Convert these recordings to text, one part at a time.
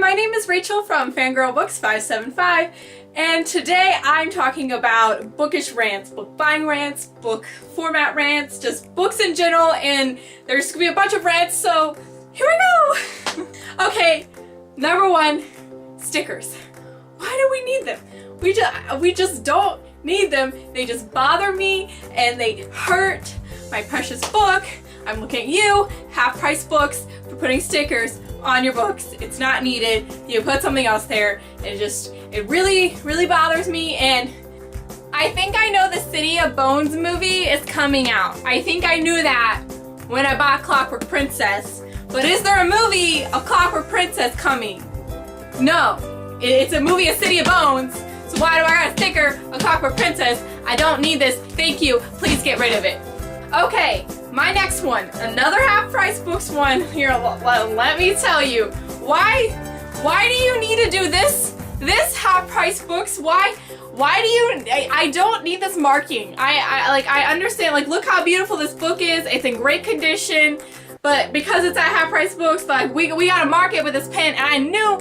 my name is Rachel from Fangirl Books 575, and today I'm talking about bookish rants, book buying rants, book format rants, just books in general, and there's gonna be a bunch of rants, so here we go! Okay, number one, stickers. Why do we need them? We just don't need them. They just bother me and they hurt my precious book. I'm looking at you, half-price books, for putting stickers on your books. It's not needed. You put something else there. It really bothers me, and I think I know the City of Bones movie is coming out. I think I knew that when I bought Clockwork Princess. But is there a movie of Clockwork Princess coming? No. It's a movie of City of Bones. So why do I got a sticker of Clockwork Princess? I don't need this. Thank you. Please get rid of it. Okay, my next one, another half-price books one. Here, let me tell you, why do you need to do this half-price books? Why do you? I don't need this marking. I understand. Like, look how beautiful this book is. It's in great condition. But because it's at half-price books, like we gotta mark it with this pen, and I know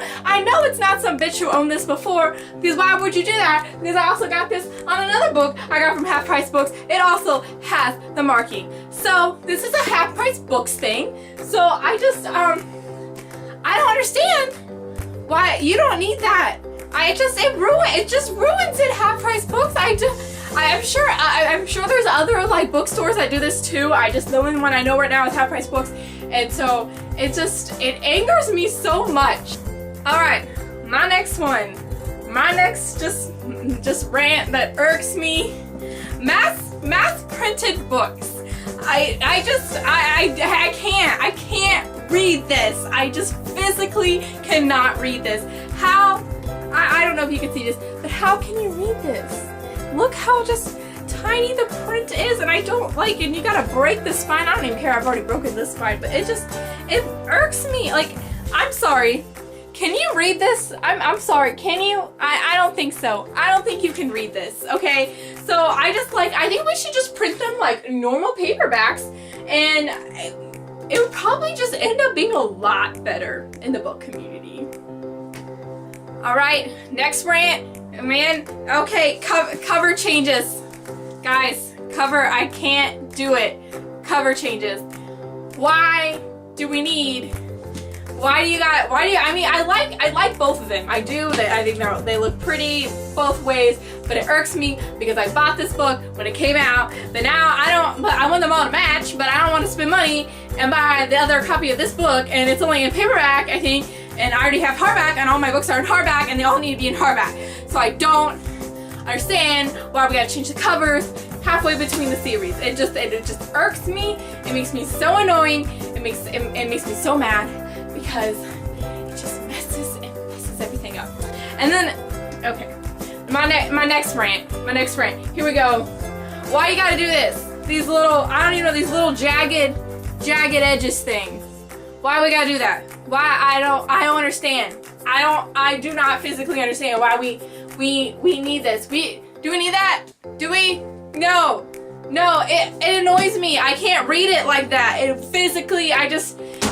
it's not some bitch who owned this before, because why would you do that? Because I also got this on another book I got from half-price books. It also has the marking. So this is a half-price books thing. So I just I don't understand why you don't need that. It just ruins it. Half-price books. I'm sure there's other like bookstores that do this too. The only one I know right now is half-price books, and so it angers me so much. All right, my next one, my next just rant that irks me: mass printed books. I can't read this. I just physically cannot read this. How? I don't know if you can see this, but how can you read this? Look how just tiny the print is, and I don't like it. And you gotta break the spine. I don't even care. I've already broken this spine, but it irks me. Like, I'm sorry. Can you read this? I'm sorry. Can you? I don't think so. I don't think you can read this. Okay. So I think we should just print them like normal paperbacks, and it would probably just end up being a lot better in the book community. All right. Next rant. Man, okay, cover changes. Guys, I can't do it. Cover changes. Why do we need, I like both of them. I do. I think they look pretty both ways, but it irks me because I bought this book when it came out, but now I want them all to match, but I don't want to spend money and buy the other copy of this book, and it's only in paperback, I think, and I already have hardback, and all my books are in hardback, and they all need to be in hardback. So I don't understand why we gotta change the covers halfway between the series. It just irks me. It makes me so annoying. It makes me so mad because it just messes everything up. And then, okay, my next rant. Here we go. Why you gotta do this? These little, I don't even know, these little jagged edges things. Why we gotta do that? Why? I don't understand. I do not physically understand why we need this. Do we need that? Do we? No, it annoys me. I can't read it like that.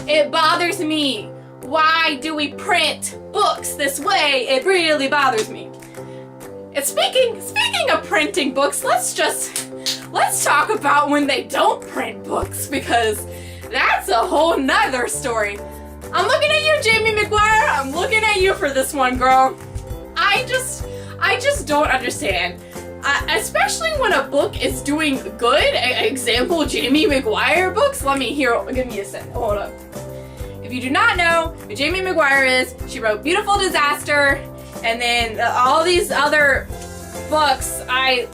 It bothers me. Why do we print books this way? It really bothers me. And speaking of printing books, let's talk about when they don't print books, because that's a whole nother story. I'm looking at you, Jamie McGuire. I'm looking at you for this one, girl. I just don't understand. Especially when a book is doing good. Example, Jamie McGuire books. Give me a second. Hold up. If you do not know who Jamie McGuire is, she wrote Beautiful Disaster, and then all these other books I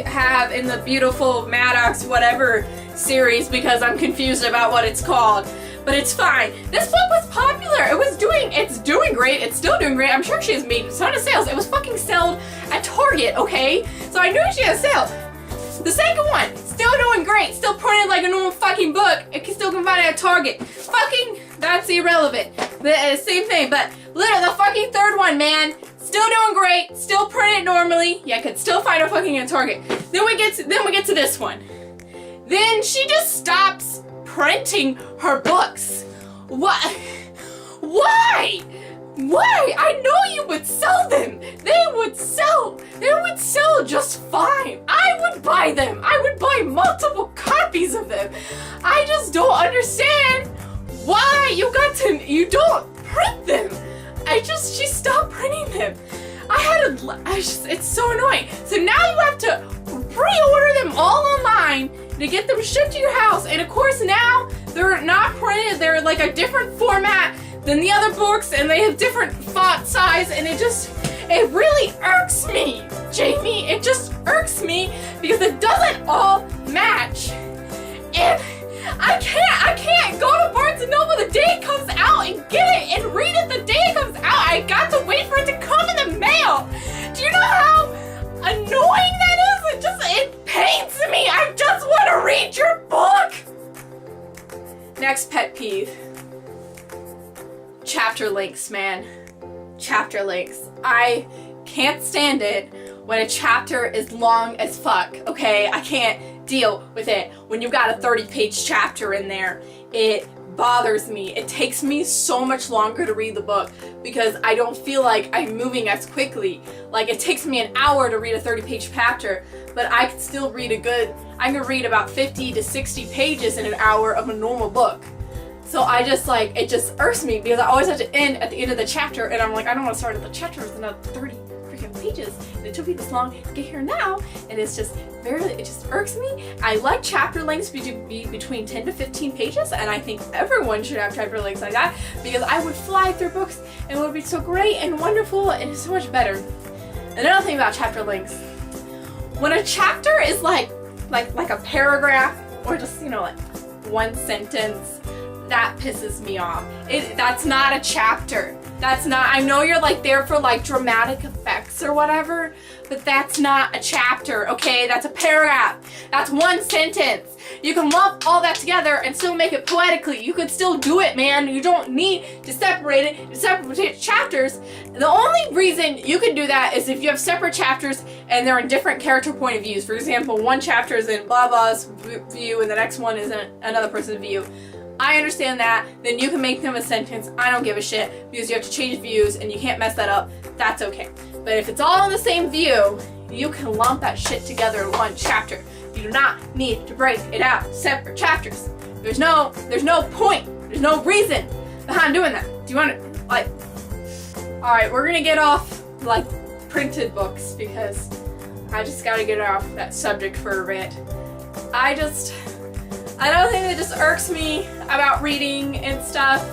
have in the Beautiful Maddox whatever series, because I'm confused about what it's called. But it's fine. This book was popular. It's doing great. It's still doing great. I'm sure she has made a ton of sales. It was fucking sold at Target, okay? So I knew she had a sale. The second one, still doing great. Still printed like a normal fucking book. It can still find it at Target. Fucking, that's irrelevant. The same thing, but literally the fucking third one, man. Still doing great. Still printed normally. Yeah, I could still find it fucking at Target. Then we get to this one. Then she just stops printing her books. What? Why? Why? I know you would sell them. They would sell just fine. I would buy them. I would buy multiple copies of them. I just don't understand why you don't print them. She stopped printing them. It's so annoying. So now you have to pre-order them all online to get them shipped to your house. And of course now they're not printed. They're like a different format than the other books, and they have different font size, and it really irks me, Jamie. It just irks me because it doesn't all match. And I can't go to Barnes & Noble the day it comes out and get it and read it the day it comes out. I got to wait for it to come in the mail. Do you know how annoying that is? It pains me. I just want to read your book. Next pet peeve. Chapter links, man. Chapter links. I can't stand it when a chapter is long as fuck, okay? I can't deal with it when you've got a 30-page chapter in there. It bothers me. It takes me so much longer to read the book because I don't feel like I'm moving as quickly. Like, it takes me an hour to read a 30-page chapter, but I can still read I can read about 50 to 60 pages in an hour of a normal book. So it just irks me because I always have to end at the end of the chapter, and I'm like, I don't want to start at the chapter with another 30 freaking pages, and it took me this long to get here now, and it just irks me. I like chapter lengths to be between 10 to 15 pages, and I think everyone should have chapter lengths like that because I would fly through books, and it would be so great and wonderful, and it's so much better. Another thing about chapter lengths, when a chapter is like a paragraph or just, like one sentence, that pisses me off. That's not a chapter. That's not, I know you're there for dramatic effects or whatever, but that's not a chapter, okay? That's a paragraph. That's one sentence. You can lump all that together and still make it poetically. You could still do it, man. You don't need to separate it into separate chapters. The only reason you can do that is if you have separate chapters and they're in different character point of views. For example, one chapter is in blah blah's view and the next one is in another person's view. I understand that, then you can make them a sentence. I don't give a shit because you have to change views and you can't mess that up. That's okay. But if it's all in the same view, you can lump that shit together in one chapter. You do not need to break it out separate chapters. There's no point. There's no reason behind doing that. Do you want to, alright, we're gonna get off, printed books because I just gotta get off that subject for a bit. Another thing that just irks me about reading and stuff,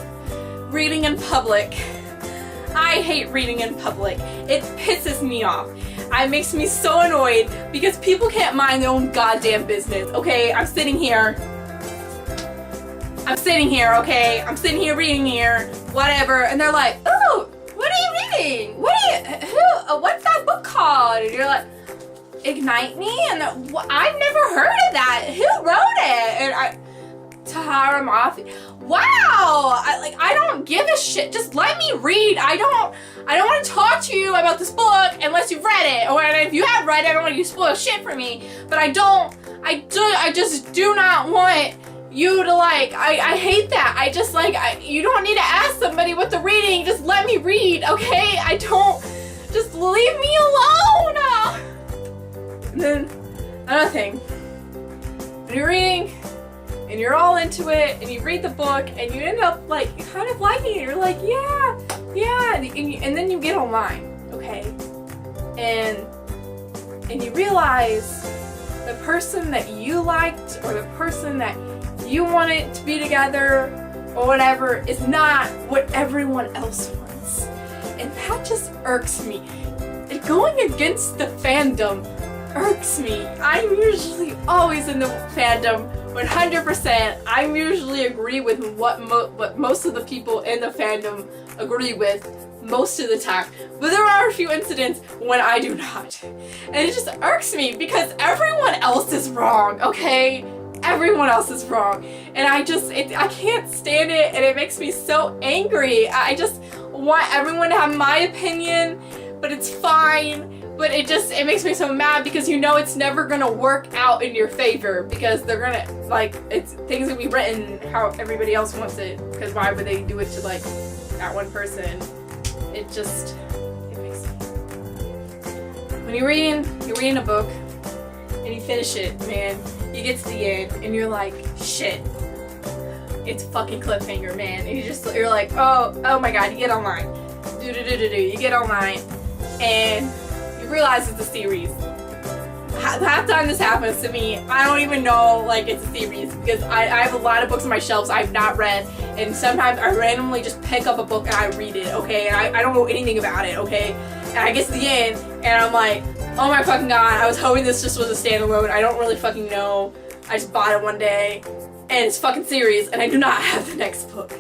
reading in public. I hate reading in public. It pisses me off. It makes me so annoyed because people can't mind their own goddamn business, okay? I'm sitting here, okay? I'm sitting here reading here, whatever, and they're like, oh, what are you reading? What's that book called? And you're like, Ignite Me? And I've never heard of that. Who wrote it? And Tahara Mafi. Wow! I don't give a shit. Just let me read. I don't want to talk to you about this book unless you've read it. Or if you have read it, I don't want you to spoil shit for me. But I just do not want you to I hate that. You don't need to ask somebody what they're reading. Just let me read, okay? Just leave me alone! And then, another thing, when you're reading, and you're all into it, and you read the book, and you end up, kind of liking it, you're like, yeah, and then you get online, okay, and you realize the person that you liked, or the person that you wanted to be together, or whatever, is not what everyone else wants, and that just irks me. And going against the fandom irks me. I'm usually always in the fandom 100%. I usually agree with what most of the people in the fandom agree with most of the time. But there are a few incidents when I do not. And it just irks me because everyone else is wrong, okay? Everyone else is wrong. And I can't stand it, and it makes me so angry. I just want everyone to have my opinion, but it's fine. But it makes me so mad because it's never gonna work out in your favor because they're gonna, it's things gonna be written how everybody else wants it, because why would they do it to, that one person? it makes me. When you're reading a book, and you finish it, man, you get to the end, and you're like, shit. It's fucking cliffhanger, man. And you're like, oh my god, you get online. You get online, and you realize it's a series. Half the time this happens to me, I don't even know, like, it's a series, because I have a lot of books on my shelves I've not read, and sometimes I randomly just pick up a book and I read it, okay, and I don't know anything about it, okay, and I get to the end, and I'm like, oh my fucking god, I was hoping this just was a standalone, I don't really fucking know, I just bought it one day, and it's fucking series, and I do not have the next book,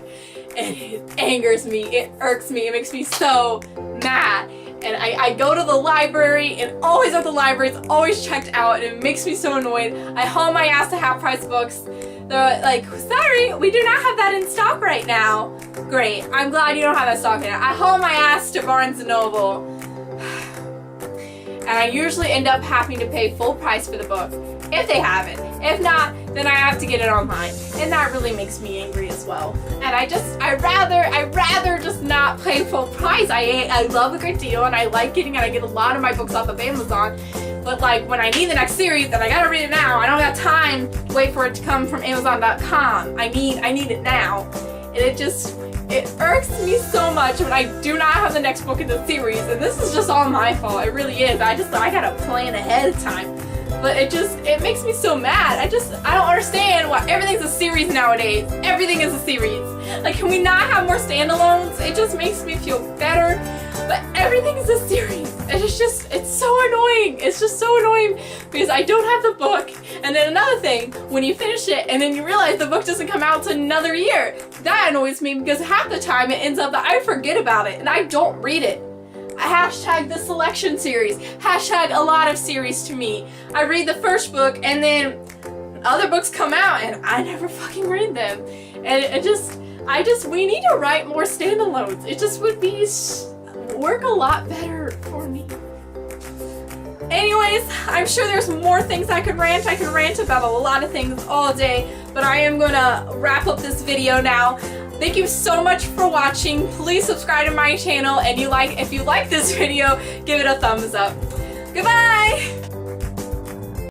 and it angers me, it irks me, it makes me so mad. And I go to the library, and always at the library, it's always checked out, and it makes me so annoyed. I haul my ass to half-price books. They're like, sorry, we do not have that in stock right now. Great, I'm glad you don't have that stock now. I haul my ass to Barnes & Noble. And I usually end up having to pay full price for the book, if they have it. If not, then I have to get it online. And that really makes me angry as well. And I'd rather just not pay full price. I love a good deal, and I like getting it. I get a lot of my books off of Amazon. But like, when I need the next series, then I gotta read it now. I don't got time to wait for it to come from Amazon.com. I need it now. And it irks me so much when I do not have the next book in the series, and this is just all my fault, it really is. I gotta plan ahead of time. But it makes me so mad. I don't understand why everything's a series nowadays. Everything is a series. Like, can we not have more standalones? It just makes me feel better. But everything is a series. And it's so annoying. It's just so annoying because I don't have the book. And then another thing, when you finish it and then you realize the book doesn't come out until another year, that annoys me because half the time it ends up that I forget about it and I don't read it. Hashtag the selection series. Hashtag a lot of series to me. I read the first book and then other books come out and I never fucking read them. And we need to write more standalones. It just would work a lot better for me. Anyways, I'm sure there's more things I could rant. I could rant about a lot of things all day, but I am gonna wrap up this video now. Thank you so much for watching. Please subscribe to my channel, and if you like this video, give it a thumbs up. Goodbye!